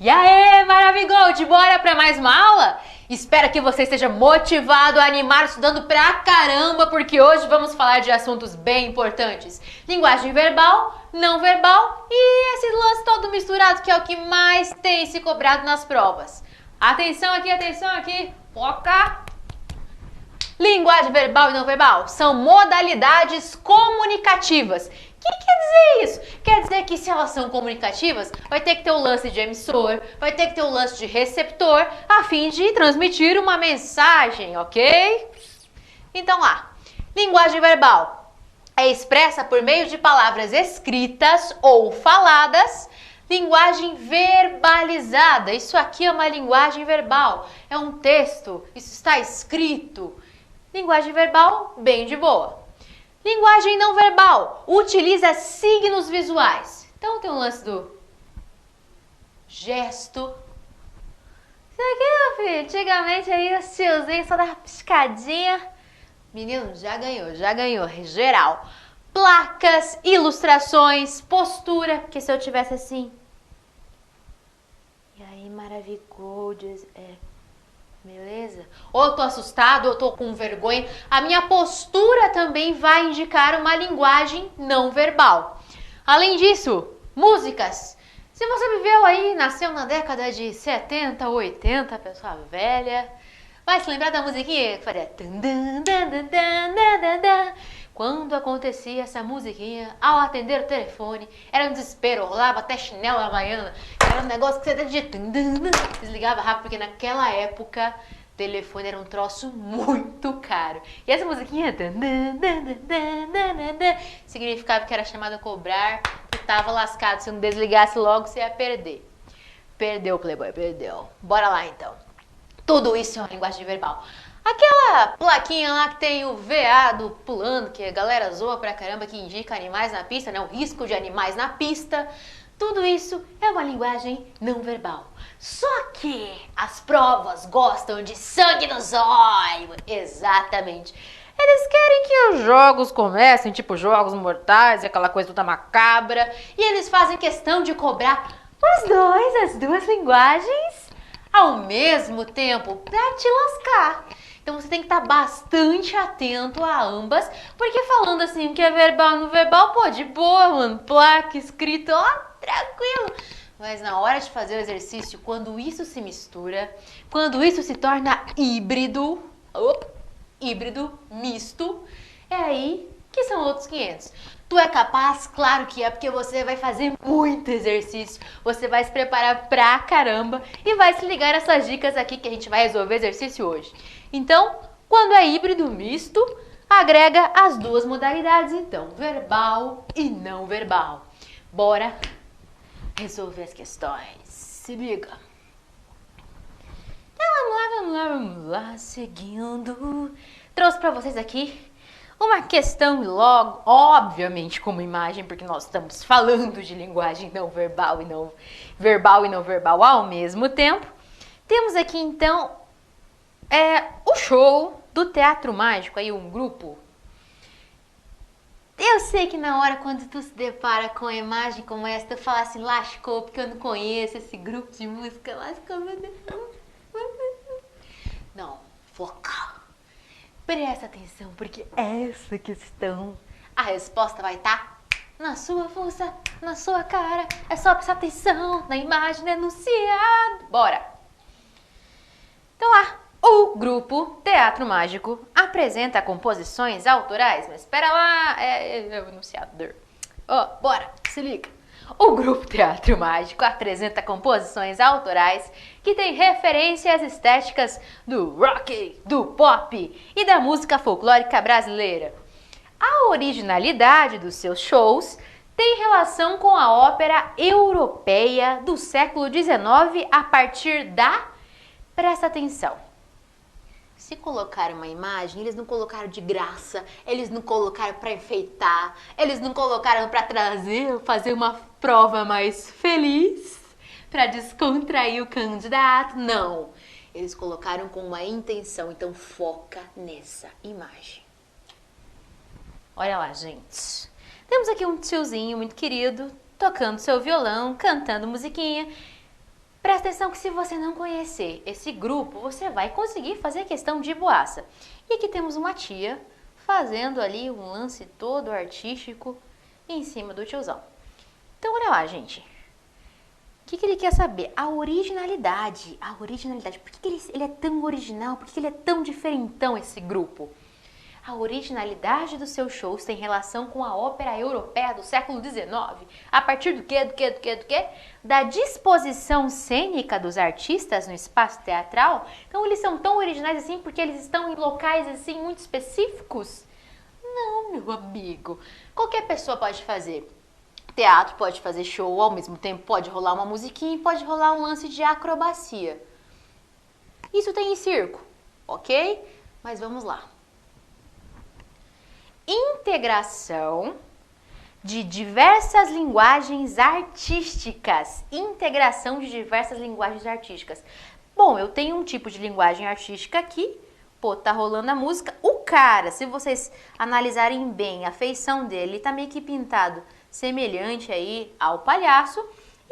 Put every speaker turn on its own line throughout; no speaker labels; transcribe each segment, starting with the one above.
E aí, Maravigold, bora para mais uma aula? Espero que você esteja motivado, animado, estudando pra caramba, porque hoje vamos falar de assuntos bem importantes. Linguagem verbal, não verbal e esse lance todo misturado que é o que mais tem se cobrado nas provas. Atenção aqui, foca! Linguagem verbal e não verbal são modalidades comunicativas. O que quer dizer isso? Quer dizer que se elas são comunicativas, vai ter que ter o lance de emissor, vai ter que ter o lance de receptor, a fim de transmitir uma mensagem, ok? Então lá, linguagem verbal é expressa por meio de palavras escritas ou faladas. Linguagem verbalizada, isso aqui é uma linguagem verbal, é um texto, isso está escrito. Linguagem verbal, bem de boa. Linguagem não verbal, utiliza signos visuais. Então tem um lance do gesto. Isso aqui, meu filho, antigamente aí o tiozinho só dava piscadinha. Menino, já ganhou, geral. Placas, ilustrações, postura, porque se eu tivesse assim... E aí, maravilhoso, beleza? Ou eu tô assustado, ou eu tô com vergonha. A minha postura também vai indicar uma linguagem não verbal. Além disso, músicas. Se você viveu aí, nasceu na década de 70, 80, pessoa velha, vai se lembrar da musiquinha que fazia... Quando acontecia essa musiquinha, ao atender o telefone, era um desespero, rolava até chinelo havaiana, era um negócio que você desligava rápido, porque naquela época o telefone era um troço muito caro. E essa musiquinha significava que era chamado a cobrar, que tava lascado, se não desligasse logo você ia perder. Perdeu, Playboy, perdeu. Bora lá então. Tudo isso é uma linguagem verbal. Aquela plaquinha lá que tem o veado pulando, que a galera zoa pra caramba, que indica animais na pista, né? O risco de animais na pista. Tudo isso é uma linguagem não verbal. Só que as provas gostam de sangue no zóio. Exatamente. Eles querem que os jogos comecem, tipo jogos mortais, aquela coisa toda macabra. E eles fazem questão de cobrar as duas linguagens ao mesmo tempo pra te lascar. Então você tem que estar bastante atento a ambas, porque falando assim que é verbal no verbal, pô, de boa, mano, placa, escrito, ó, tranquilo. Mas na hora de fazer o exercício, quando isso se mistura, quando isso se torna híbrido, misto, é aí que são outros 500. Tu é capaz? Claro que é, porque você vai fazer muito exercício, você vai se preparar pra caramba e vai se ligar nessas dicas aqui que a gente vai resolver exercício hoje. Então, quando é híbrido misto, agrega as duas modalidades, então, verbal e não verbal. Bora resolver as questões. Se liga. Então, vamos lá, seguindo. Trouxe pra vocês aqui uma questão logo, obviamente como imagem, porque nós estamos falando de linguagem não verbal e não verbal ao mesmo tempo. Temos aqui então o show do Teatro Mágico, aí um grupo. Eu sei que na hora quando tu se depara com a imagem como essa, tu fala assim, lascou, porque eu não conheço esse grupo de música, lascou, meu Deus. Não, foca. Presta atenção, porque essa questão, a resposta vai estar na sua força, na sua cara. É só prestar atenção na imagem enunciada. Bora! Então lá, o grupo Teatro Mágico apresenta composições autorais. Mas espera lá, é o enunciador. Bora, se liga. O grupo Teatro Mágico apresenta composições autorais que têm referências estéticas do rock, do pop e da música folclórica brasileira. A originalidade dos seus shows tem relação com a ópera europeia do século XIX a partir da... Presta atenção. Se colocaram uma imagem, eles não colocaram de graça, eles não colocaram para enfeitar, eles não colocaram para fazer uma prova mais feliz, para descontrair o candidato, não. Eles colocaram com uma intenção, então foca nessa imagem. Olha lá, gente. Temos aqui um tiozinho muito querido, tocando seu violão, cantando musiquinha. Presta atenção que se você não conhecer esse grupo, você vai conseguir fazer questão de boaça. E aqui temos uma tia fazendo ali um lance todo artístico em cima do tiozão. Então, olha lá, gente. O que ele quer saber? A originalidade. A originalidade. Por que ele é tão original? Por que ele é tão diferentão, esse grupo? A originalidade dos seus shows tem relação com a ópera europeia do século XIX. A partir do quê? Da disposição cênica dos artistas no espaço teatral. Então eles são tão originais assim porque eles estão em locais assim muito específicos? Não, meu amigo. Qualquer pessoa pode fazer teatro, pode fazer show, ao mesmo tempo pode rolar uma musiquinha e pode rolar um lance de acrobacia. Isso tem em circo, ok? Mas vamos lá. Integração de diversas linguagens artísticas. Integração de diversas linguagens artísticas. Bom, eu tenho um tipo de linguagem artística aqui. Pô, tá rolando a música. O cara, se vocês analisarem bem a feição dele, ele tá meio que pintado semelhante aí ao palhaço.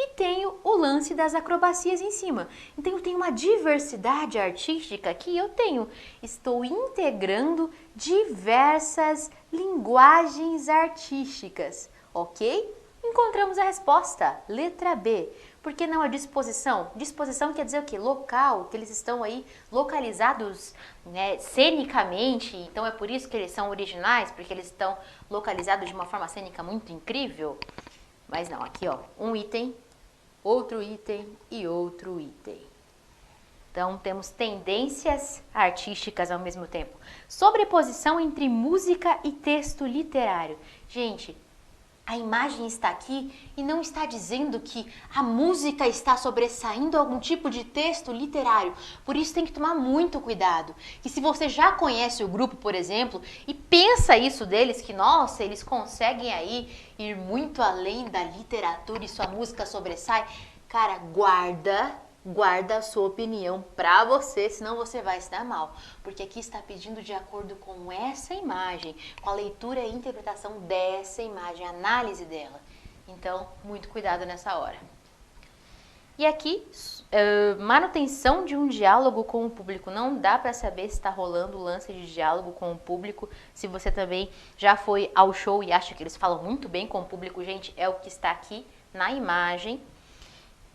E tenho o lance das acrobacias em cima. Então eu tenho uma diversidade artística que estou integrando diversas linguagens artísticas, ok? Encontramos a resposta, letra B. Por que não a disposição? Disposição quer dizer o quê? Local, que eles estão aí localizados, né, cenicamente, então é por isso que eles são originais, porque eles estão localizados de uma forma cênica muito incrível. Mas não, aqui ó, um item, outro item e outro item. Então, temos tendências artísticas ao mesmo tempo. Sobreposição entre música e texto literário. Gente, a imagem está aqui e não está dizendo que a música está sobressaindo algum tipo de texto literário. Por isso tem que tomar muito cuidado. Que se você já conhece o grupo, por exemplo, e pensa isso deles, que nossa, eles conseguem aí ir muito além da literatura e sua música sobressai, cara, guarda a sua opinião pra você, senão você vai se dar mal. Porque aqui está pedindo de acordo com essa imagem, com a leitura e interpretação dessa imagem, a análise dela. Então, muito cuidado nessa hora. E aqui, manutenção de um diálogo com o público. Não dá para saber se está rolando o lance de diálogo com o público. Se você também já foi ao show e acha que eles falam muito bem com o público, gente, é o que está aqui na imagem.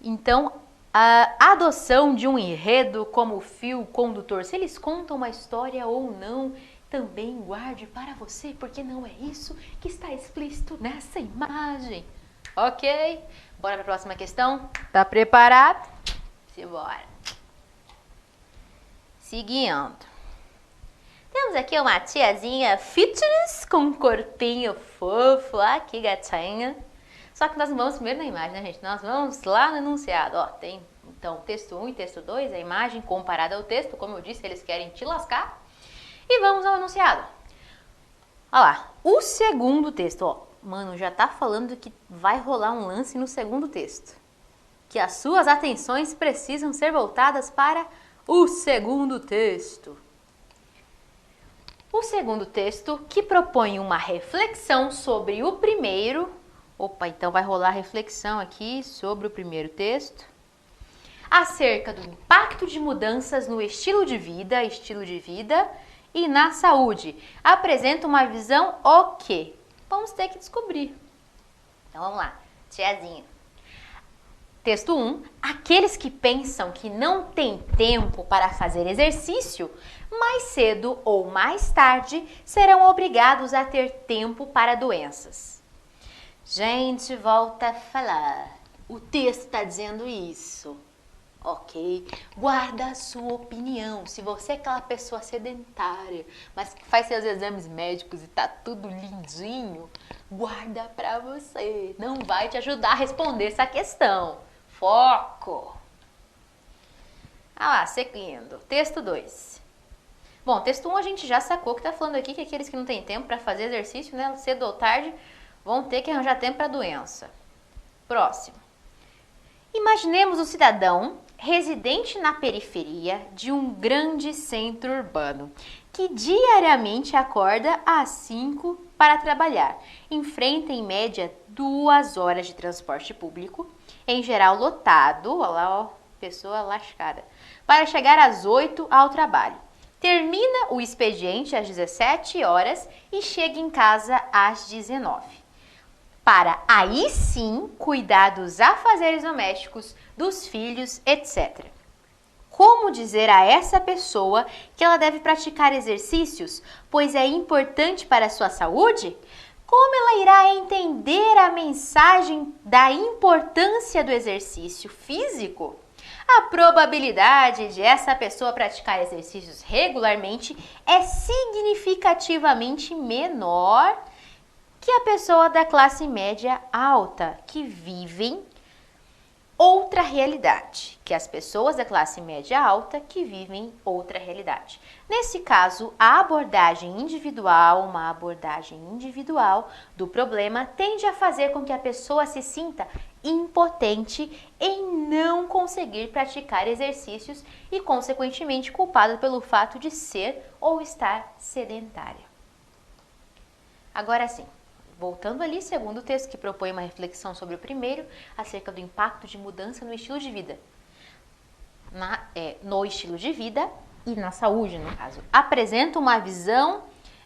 Então, a adoção de um enredo como fio condutor, se eles contam uma história ou não, também guarde para você, porque não é isso que está explícito nessa imagem. Ok? Bora para a próxima questão? Tá preparado? Simbora. Seguindo. Temos aqui uma tiazinha fitness com um corpinho fofo. Ah, que gatinha. Só que nós não vamos primeiro na imagem, né, gente? Nós vamos lá no enunciado. Ó, tem, então, texto 1 e texto 2, a imagem comparada ao texto. Como eu disse, eles querem te lascar. E vamos ao enunciado. Olha lá, o segundo texto, ó. Mano, já tá falando que vai rolar um lance no segundo texto. Que as suas atenções precisam ser voltadas para o segundo texto. O segundo texto que propõe uma reflexão sobre o primeiro. Opa, então vai rolar reflexão aqui sobre o primeiro texto. Acerca do impacto de mudanças no estilo de vida e na saúde. Apresenta uma visão o quê? Vamos ter que descobrir. Então vamos lá, tiazinha. Texto 1. Aqueles que pensam que não têm tempo para fazer exercício, mais cedo ou mais tarde serão obrigados a ter tempo para doenças. Gente, volta a falar. O texto está dizendo isso. Ok? Guarda a sua opinião. Se você é aquela pessoa sedentária, mas que faz seus exames médicos e tá tudo lindinho, guarda pra você. Não vai te ajudar a responder essa questão. Foco! Ah lá, seguindo. Texto 2. Bom, texto 1 a gente já sacou que tá falando aqui que aqueles que não têm tempo para fazer exercício, né, cedo ou tarde, vão ter que arranjar tempo para doença. Próximo. Imaginemos um cidadão residente na periferia de um grande centro urbano, que diariamente acorda às 5 para trabalhar. Enfrenta em média 2 horas de transporte público, em geral lotado, olha lá, ó, pessoa lascada. Para chegar às 8 ao trabalho. Termina o expediente às 17 horas e chega em casa às 19. Para aí sim cuidar dos afazeres domésticos, dos filhos, etc. Como dizer a essa pessoa que ela deve praticar exercícios, pois é importante para a sua saúde? Como ela irá entender a mensagem da importância do exercício físico? A probabilidade de essa pessoa praticar exercícios regularmente é significativamente menor que a pessoa da classe média alta, que vivem outra realidade, que as pessoas da classe média alta que vivem outra realidade. Nesse caso, a abordagem individual, uma abordagem individual do problema tende a fazer com que a pessoa se sinta impotente em não conseguir praticar exercícios e, consequentemente, culpada pelo fato de ser ou estar sedentária. Agora sim. Voltando ali, segundo o texto que propõe uma reflexão sobre o primeiro, acerca do impacto de mudança no estilo de vida. No estilo de vida e na saúde, no caso. Apresenta uma visão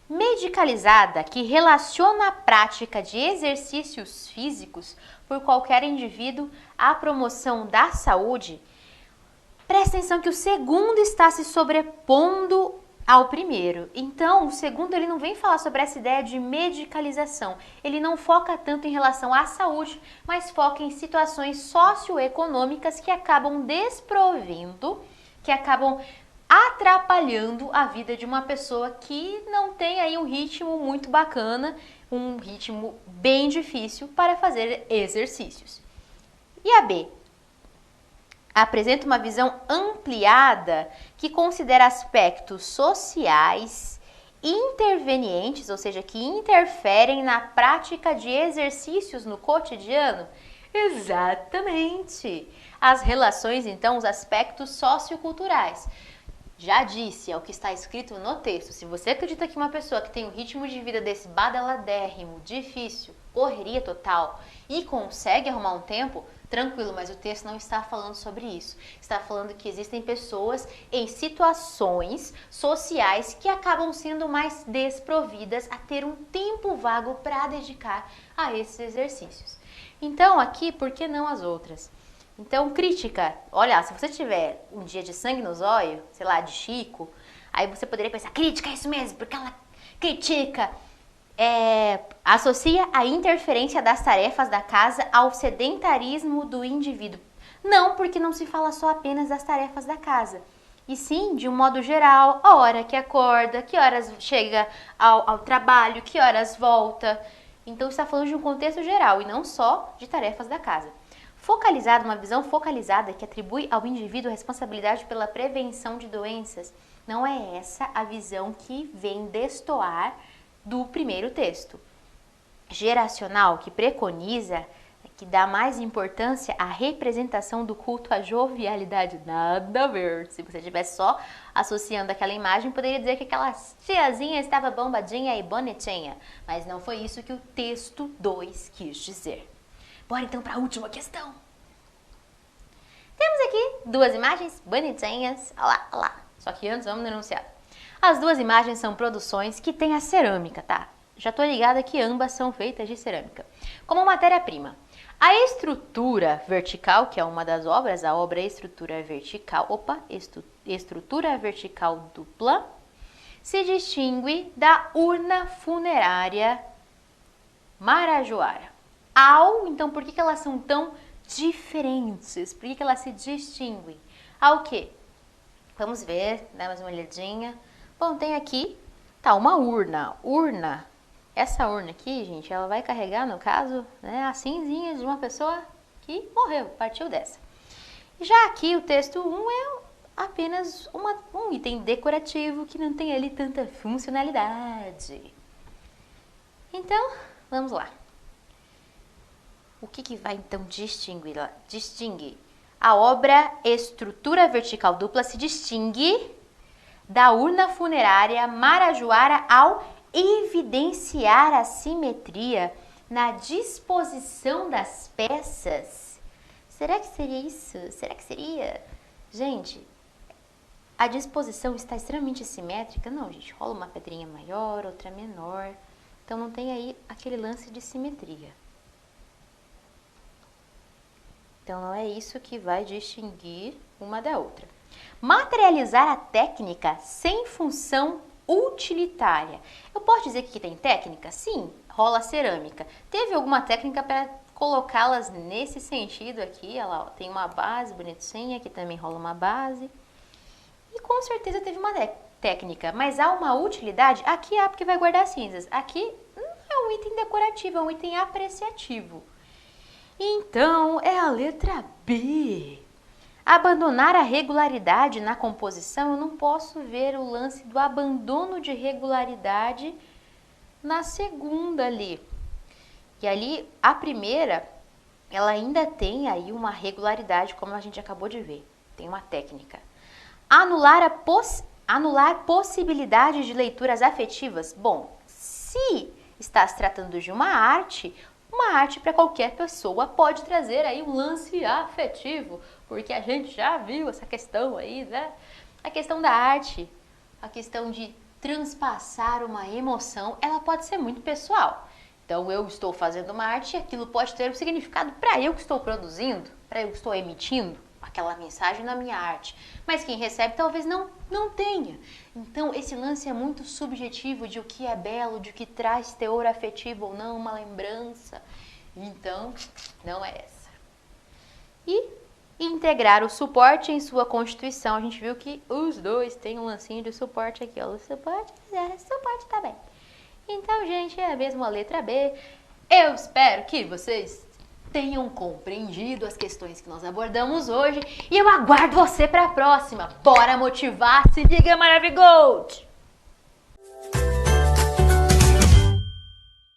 medicalizada que relaciona a prática de exercícios físicos por qualquer indivíduo à promoção da saúde. Presta atenção que o segundo está se sobrepondo ao primeiro. Então, o segundo ele não vem falar sobre essa ideia de medicalização. Ele não foca tanto em relação à saúde, mas foca em situações socioeconômicas que acabam desprovendo, que acabam atrapalhando a vida de uma pessoa que não tem aí um ritmo muito bacana, um ritmo bem difícil para fazer exercícios. E a B? Apresenta uma visão ampliada que considera aspectos sociais intervenientes, ou seja, que interferem na prática de exercícios no cotidiano. Exatamente! As relações, então, os aspectos socioculturais. Já disse, é o que está escrito no texto. Se você acredita que uma pessoa que tem um ritmo de vida desse badaladérrimo, difícil, correria total e consegue arrumar um tempo, tranquilo, mas o texto não está falando sobre isso. Está falando que existem pessoas em situações sociais que acabam sendo mais desprovidas a ter um tempo vago para dedicar a esses exercícios. Então, aqui, por que não as outras? Então, crítica. Olha, se você tiver um dia de sangue nos olhos, sei lá, de Chico, aí você poderia pensar, crítica é isso mesmo, porque ela critica. Associa a interferência das tarefas da casa ao sedentarismo do indivíduo. Não, porque não se fala só apenas das tarefas da casa, e sim, de um modo geral, a hora que acorda, que horas chega ao trabalho, que horas volta. Então, está falando de um contexto geral e não só de tarefas da casa. Focalizado, uma visão focalizada que atribui ao indivíduo a responsabilidade pela prevenção de doenças. Não é essa a visão que vem destoar do primeiro texto. Geracional, que preconiza, que dá mais importância à representação do culto à jovialidade. Nada a ver. Se você estivesse só associando aquela imagem, poderia dizer que aquela tiazinha estava bombadinha e bonitinha. Mas não foi isso que o texto 2 quis dizer. Bora então para a última questão. Temos aqui duas imagens bonitinhas. Olha lá, olha lá. Só que antes vamos no enunciado. As duas imagens são produções que têm a cerâmica, tá? Já tô ligada que ambas são feitas de cerâmica. Como matéria-prima. A estrutura vertical, que é uma das obras, a obra estrutura vertical, estrutura vertical dupla, se distingue da urna funerária Marajoara. Então, por que elas são tão diferentes? Por que elas se distinguem? Ao quê? Vamos ver, dá mais uma olhadinha. Bom, tem aqui, tá, uma urna. Essa urna aqui, gente, ela vai carregar, no caso, né, a cinzinha de uma pessoa que morreu, partiu dessa. Já aqui, o texto 1 é apenas um item decorativo que não tem ali tanta funcionalidade. Então, vamos lá. O que vai, então, distinguir? Distingue. A obra estrutura vertical dupla se distingue da urna funerária Marajoara ao evidenciar a simetria na disposição das peças. Será que seria isso? Será que seria? Gente, a disposição está extremamente simétrica? Não, gente, rola uma pedrinha maior, outra menor. Então não tem aí aquele lance de simetria. Então não é isso que vai distinguir uma da outra. Materializar a técnica sem função utilitária. Eu posso dizer que aqui tem técnica? Sim, rola cerâmica. Teve alguma técnica para colocá-las nesse sentido aqui? Olha lá, ó, tem uma base bonitinha, aqui também rola uma base. E com certeza teve uma técnica, mas há uma utilidade? Aqui há porque vai guardar cinzas. Aqui é um item decorativo, é um item apreciativo. Então, é a letra B. Abandonar a regularidade na composição, eu não posso ver o lance do abandono de regularidade na segunda ali. E ali, a primeira, ela ainda tem aí uma regularidade, como a gente acabou de ver. Tem uma técnica. Anular possibilidades de leituras afetivas. Bom, se está se tratando de uma arte para qualquer pessoa pode trazer aí um lance afetivo, porque a gente já viu essa questão aí, né? A questão da arte, a questão de transpassar uma emoção, ela pode ser muito pessoal. Então eu estou fazendo uma arte e aquilo pode ter um significado para eu que estou produzindo, para eu que estou emitindo aquela mensagem na minha arte, mas quem recebe talvez não tenha. Então esse lance é muito subjetivo de o que é belo, de o que traz teor afetivo ou não, uma lembrança. Então, não é essa. E integrar o suporte em sua constituição. A gente viu que os dois têm um lancinho de suporte aqui, ó. O suporte tá bem. Então, gente, é a mesma letra B. Eu espero que vocês tenham compreendido as questões que nós abordamos hoje e eu aguardo você para a próxima. Bora motivar, se liga Maravigold!